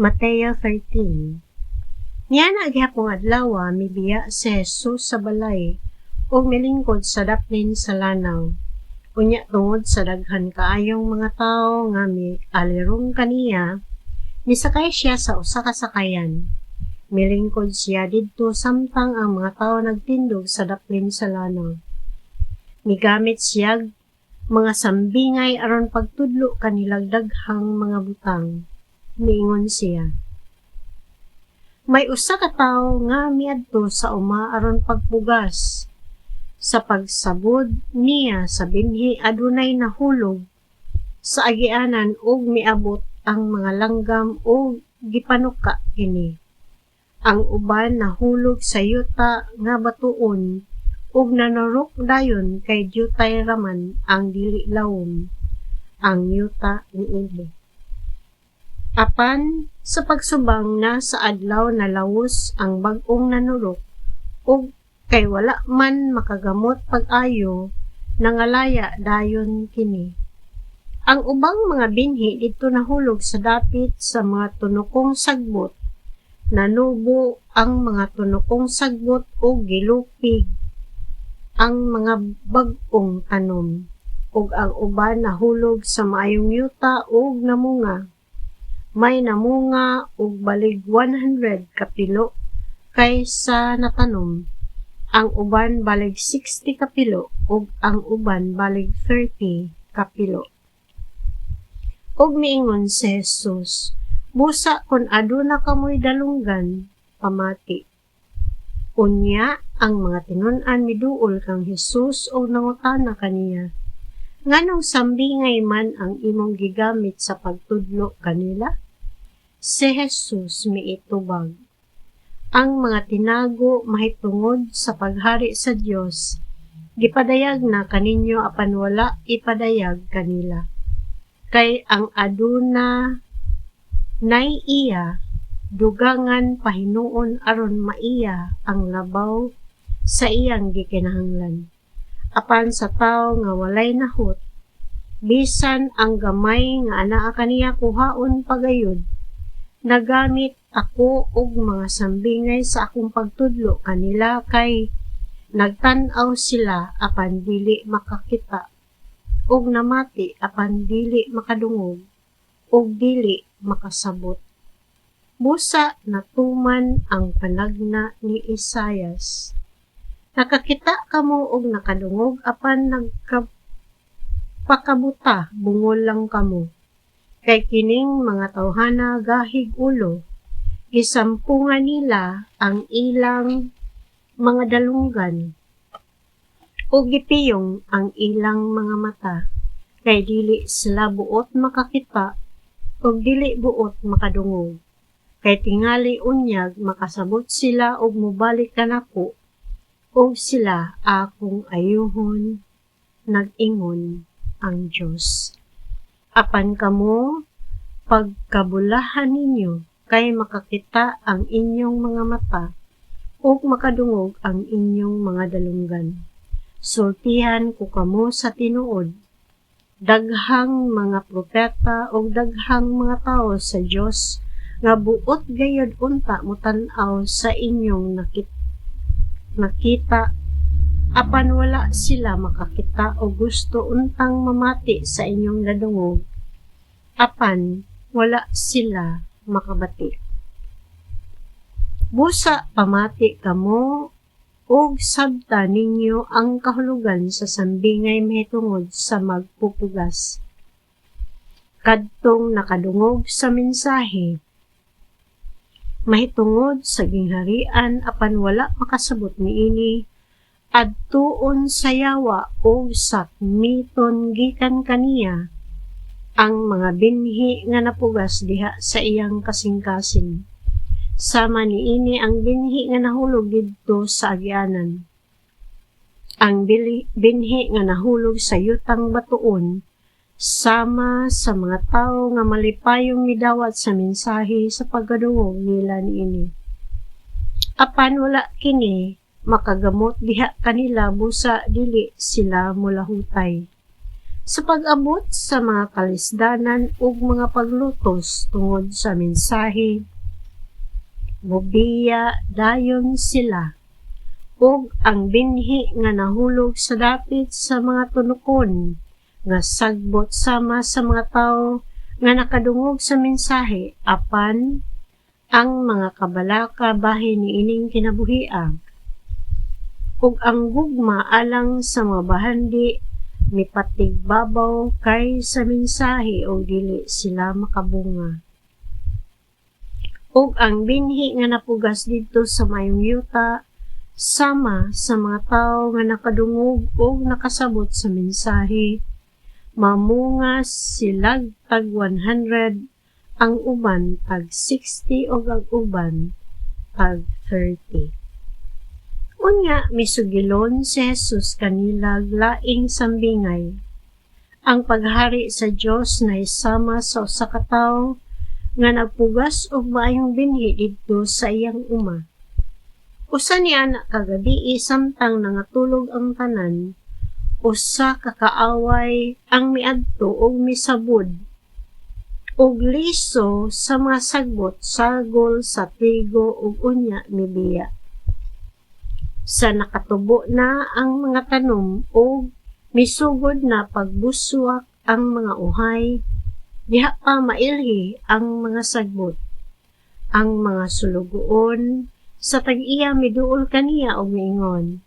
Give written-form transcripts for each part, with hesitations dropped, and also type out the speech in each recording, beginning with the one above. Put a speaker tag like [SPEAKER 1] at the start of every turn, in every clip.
[SPEAKER 1] Mateo 13. Niya na gihapong adlaw mibiya si Jesus sa balay ug milingkod sa daplin sa lanaw. Unya tungod sa daghan kaayong mga tawo nga mialirong kaniya, misakay siya sa usa ka sakayan. Milingkod siya didto samtang ang mga tawo nagtindog sa daplin sa lanaw. Migamit siya mga sambingay aron pagtudlo kanilang daghang mga butang. Miingon siya, may usa ka tawo nga miadto sa uma aron pagpugas. Sa pagsabod niya sa binhi adunay nahulog sa agianan ug miabot ang mga langgam ug gipanuka kini. Ang uban nahulog sa yuta nga batuon ug nanurok dayon kay diutay raman ang dili lawom ang yuta niini. Apan sa pagsubang na sa adlaw na lawos ang bag-ong nanurok ug kay wala man makagamot pag-ayo nangalaya dayon kini. Ang ubang mga binhi didto nahulog sa dapit sa mga tunokong sagbot. Nanubo ang mga tunokong sagbot ug gilupig ang mga bag-ong tanom ug ang uban nahulog sa maayong yuta ug namunga. May namunga og balig 100 kapilo kaysa natanom. Ang uban balig 60 kapilo ug ang uban balig 30 kapilo. Ug miingon si Jesus, busa kun aduna kamoy dalunggan, pamati. Unya ang mga tinun-an miduol kang Jesus ug nangutana kaniya, nganong sambingay man ang imong gigamit sa pagtudlo kanila? Si Jesus miitubag, ang mga tinago mahitungod sa paghari sa Dios, gipadayag na kaninyo apan wala ipadayag kanila. Kay ang aduna nay iya, dugangan pahinuon aron maiya ang labaw sa iyang gikinahanglan. Apan sa tawo nga walay nahot, bisan ang gamay nga anaa kaniya kuhaon pagayod, nagamit ako og mga sambingay sa akong pagtudlo kanila kay nagtan-aw sila apan dili makakita, ug namati apan dili makadungog, ug dili makasabot. Busa natuman ang panagna ni Isaias. Nakakita kamo og nakadungog apan nagpakabuta, bungol lang kamo. Kay kining mga tawhana gahig ulo, gisampungan nila ang ilang mga dalunggan o gipiyong ang ilang mga mata, kay dili sila buot makakita o dili buot makadungog. Kay tingali unyag makasabot sila og mobalik kanako og sila akong ayuhon, nag-ingon ang Dios. Apan kamo, pagkabulahan ninyo, kay makakita ang inyong mga mata, ug makadungog ang inyong mga dalunggan. Sultihan ko kamo sa tinuod, daghang mga propeta ug daghang mga tao sa Dios, nga buot gayud unta mutan-aw sa inyong nakita, apan wala sila makakita o gusto untang mamati sa inyong nadungog, apan wala sila makabati. Busa pamati kamo ug sabta ninyo ang kahulugan sa sambingay mahitungod sa magpupugas. Kadtong nakadungog sa mensahe, mahitungod sa gingharian apan wala makasabot niini, adtuon sa yawa o sa miton gikan kaniya ang mga binhi nga napugas diha sa iyang kasing-kasing. Sama niini ang binhi nga nahulog didto sa agianan. Ang binhi nga nahulog sa yutang batuon, sama sa mga tawo nga malipayong midawat sa mensahe sa pagkadungog nila niini. Apan wala kini makagamot diha kanila busa dili sila mulahutay. Sa pag-abot sa mga kalisdanan ug mga paglutos tungod sa mensahe, mobiya dayon sila, ug ang binhi nga nahulog sa dapit sa mga tunokon nga sagbot sama sa mga tawo nga nakadungog sa mensahe, apan ang mga kabalaka bahin niining kinabuhian, ug ang gugma alang sa mga bahandi mipatigbabaw kay sa mensahe o dili sila makabunga. Ug ang binhi nga napugas didto sa mayong yuta sama sa mga tawo nga nakadungog o nakasabot sa mensahe, mamungas silag tag 100, ang uban tag 60 o ang uban tag 30. Unya misugilon si Jesus kanila laing sambingay. Ang paghari sa Dios na isama sa usa ka tawo nga nagpugas og maayong binhi didto sa iyang uma. Usa niya na kagabi samtang nangatulog ang tanan, usa ka kaaway ang miadto og misabud og liso sa mga sagbot, sagol sa trigo ug unya mibiya. Sa nakatubo na ang mga tanom o misugod na pagbuswak ang mga uhay, diha pa mailhi ang mga sagbot. Ang mga sulugoon sa tag-iya miduol kaniya og miingon,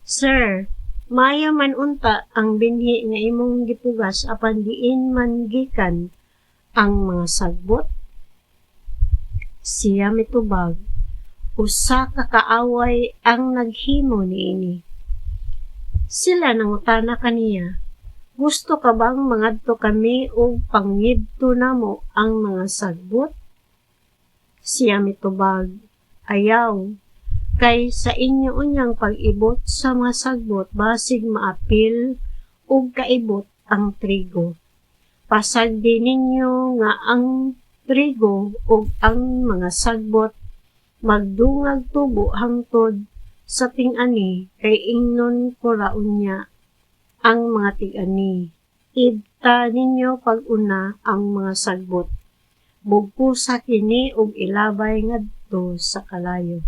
[SPEAKER 1] "Sir, maayo man unta ang binhi nga imong gipugas apan diin man gikan ang mga sagbot?" Siya mitubag, "Usa ka kaaway ang naghimo niini." Sila nangutana kaniya, "Gusto ka bang mangadto kami o pangngibto namo ang mga sagbot?" Siya mitubag, "Ayaw, kay sa inyo unyang pag-ibot sa mga sagbot basig maapil ug kaibot ang trigo. Pasagdi ninyo nga ang trigo ug ang mga sagbot magdungag tubo hangtod sa ting-ani, kay ingnon ko raunya ang mga ting-ani. Ibta ninyo pag-una ang mga sagbot. Bugpusa kini ug ilabay ngadto sa kalayo.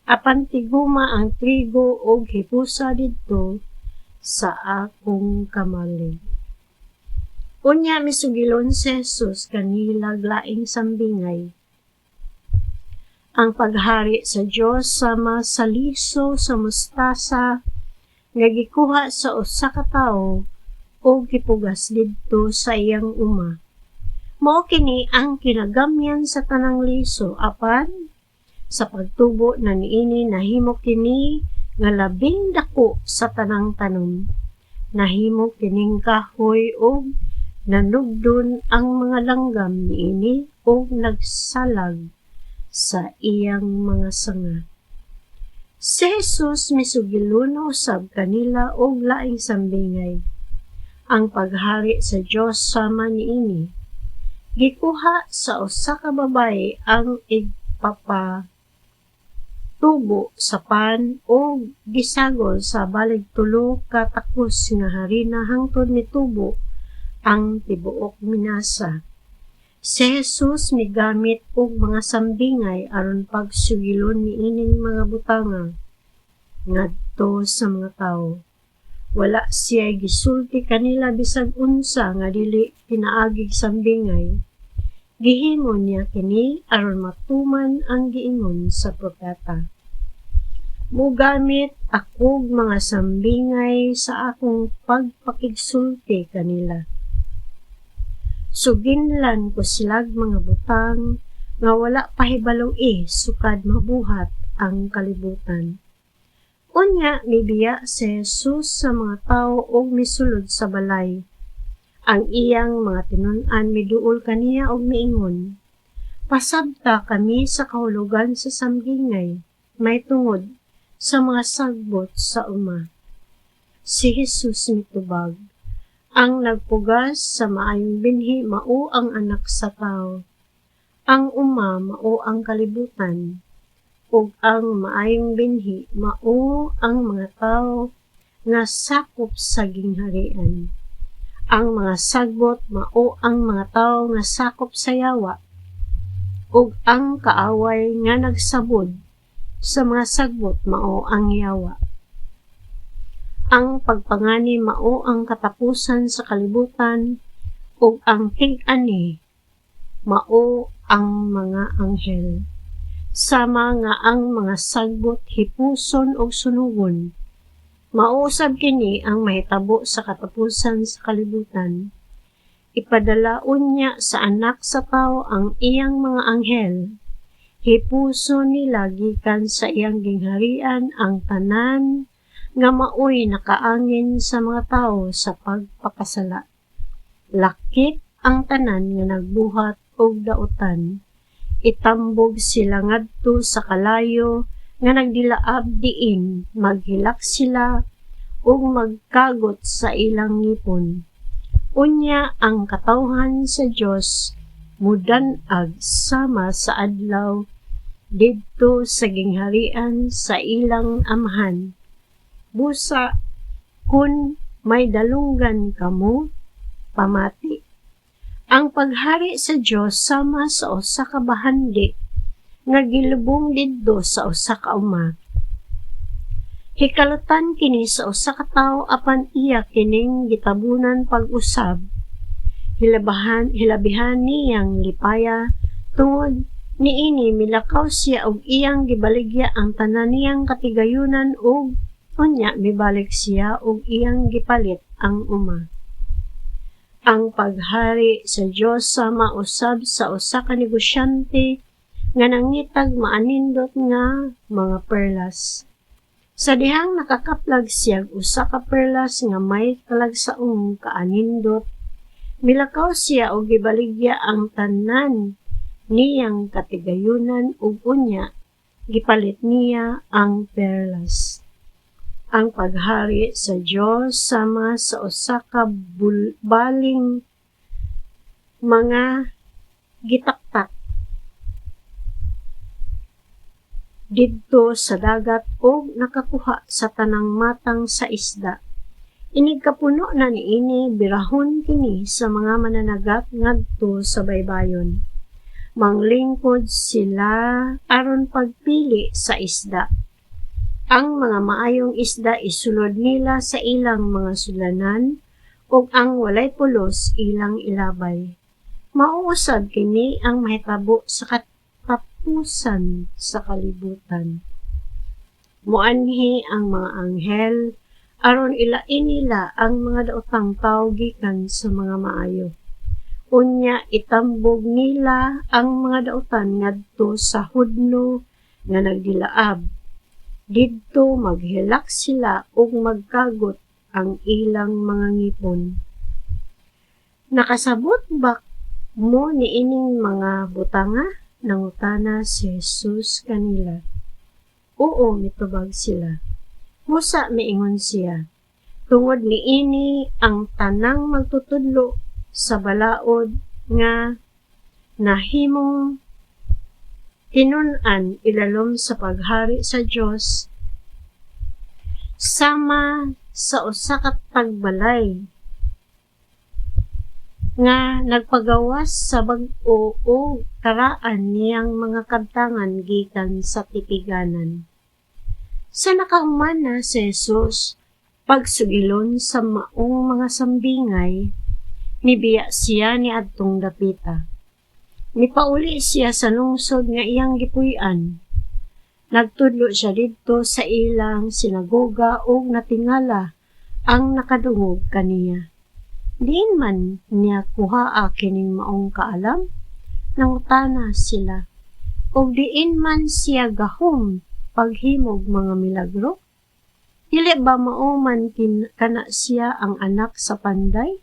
[SPEAKER 1] Apan tiguma ang trigo ug hipusa didto sa akong kamalig." Unya misugilon si Jesus kanila laing sambingay. Ang paghari sa Dios sama sa liso sa mustasa nga gikuha sa usa ka tawo o gipugas didto sa iyang uma. Mao kini ang kinagamyan sa tanang liso, apan sa pagtubo na niini nahimo kini nga labing dako sa tanang tanom. Nahimo kining kahoy og nanugdon ang mga langgam niini og nagsalag sa iyang mga sanga. Si Jesus misugilon usab kanila og laing sambingay. Ang paghari sa Dios sama niini gikuha sa usa ka babaye ang igpapatubo sa pan o gisagol sa balig tulo ka takos nga harina hangtod mitubo ang tibuok minasa. Si Jesus migamit og mga sambingay aron pagsugilon niining mga butanga ngadto sa mga tawo. Wala siya gisulti kanila bisag unsa nga dili pinaagig sambingay. Gihimo niya kini aron matuman ang giingon sa propeta. "Mugamit akog mga sambingay sa akong pagpakigsulti kanila. Suginlan ko silag mga butang nga wala pahibalo sukad mabuhat ang kalibutan." Unya mibiya si Jesus sa mga tawo og misulod sa balay. Ang iyang mga tinun-an miduol kaniya og miingon, "Pasabta kami sa kahulugan sa sambingay, may tungod sa mga sagbot sa uma." Si Jesus mitubag, "Ang nagpugas sa maayong binhi mao ang anak sa tao. Ang uma mao ang kalibutan, ug ang maayong binhi mao ang mga tao nga sakop sa gingharian. Ang mga sagbot mao ang mga tawo nga sakop sa yawa, ug ang kaaway nga nagsabod sa mga sagbot mao ang yawa. Ang pagpangani mao ang katapusan sa kalibutan, ug ang tig-ani mao ang mga anghel. Sama nga ang mga sagbot hipuson ug sunugon. Mausab kini ang mahitabo sa katapusan sa kalibutan. Ipadalaon niya sa anak sa tao ang iyang mga anghel. Hipuso nila gikan sa iyang gingharian ang tanan nga maoy nakaangin sa mga tao sa pagpakasala. Lakip ang tanan nga nagbuhat og dautan. Itambog sila ngadto sa kalayo nga nagdilaab diin, maghilak sila ug magkagot sa ilang ngipon. Unya ang katawhan sa Dios mudan-ag sama sa adlaw didto sa gingharian sa ilang amahan. Busa kun may dalunggan kamo, pamati. Ang paghari sa Dios sama sa usa ka bahandi nga gilubong didto sa usa ka uma. Hikalutan kini sa usa ka tawo apan iya kining gitabunan pag-usab. Hilabihan niyang lipaya tungod niini milakaw siya og iyang gibaligya ang tanan niyang katigayunan ug unya mibalik siya og iyang gipalit ang uma. Ang paghari sa Dios sama usab sa usa ka negosyante nga nangitag maanindot nga mga perlas. Sa dihang nakakaplag siyag usa ka perlas nga may talagsaong kaanindot, milakaw siya og gibaligya ang tanan niyang katigayunan ug unya gipalit niya ang perlas. Ang paghari sa Dios sama sa usa ka baling mga gitaktak didto sa dagat ug nakakuha sa tanang matang sa isda. Inig kapuno na niini birahon kini sa mga mananagat ngadto sa baybayon. Manglingkod sila aron pagpili sa isda. Ang mga maayong isda isulod nila sa ilang mga sulanan ug ang walay pulos ilang ilabay. Mauusab kini ang mahitabo sa katapusan sa kalibutan. Muanhi ang mga anghel aron ilain nila ang mga daotang tawo gikan sa mga maayo. Unya itambog nila ang mga daotan ngadto sa hudno nga nagdilaab. Didto maghilak sila ug magkagot ang ilang mga ngipon. Nakasabot ba mo niining mga butanga? Nangutana si Jesus kanila. Oo, mitubag sila. Musa miingon siya. Tungod niini ang tanang magtutudlo sa balaod nga nahimong tinun-an ilalom sa paghari sa Dios sama sa usa ka tagbalay nga nagpagawas sa bag-o o karaan niyang mga kabtangan gikan sa tipiganan. Sa nakahuman na si Jesus, pagsugilon sa maong mga sambingay, nibiya siya ni adtong dapita. Nipauli siya sa lungsod nga iyang gipuy-an. Nagtudlo siya didto sa ilang sinagoga ug natingala ang nakadungog kaniya. Diin man niya kuhaa kining maong kaalam, nangutana sila. Ug diin man siya gahom paghimog mga milagro? Dili ba mao man kana siya ang anak sa panday?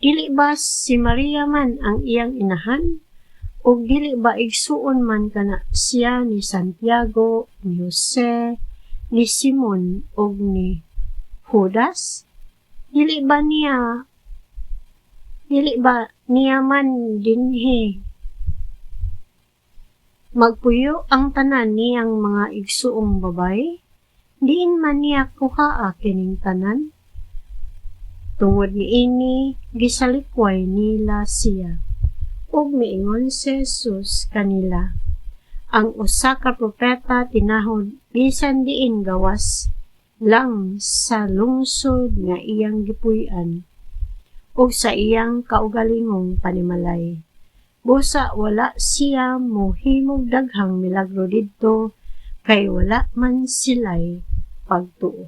[SPEAKER 1] Dili ba si Maria man ang iyang inahan? O dili ba igsuon man kana siya ni Santiago, ni Jose, ni Simon, o ni Judas? Dili ba niya man dinhi magpuyo ang tanan niyang mga igsuong babay? Diin man niya kuhaa kining tanan? Tungod niini gisalikway nila siya. Ug miingon si Jesus kanila, ang usa ka propeta tinahod bisan diin gawas lang sa lungsod nga iyang gipuy-an ug sa iyang kaugalingong panimalay. Busa wala siya mohimog daghang milagro didto kay wala man sila'y pagtuo.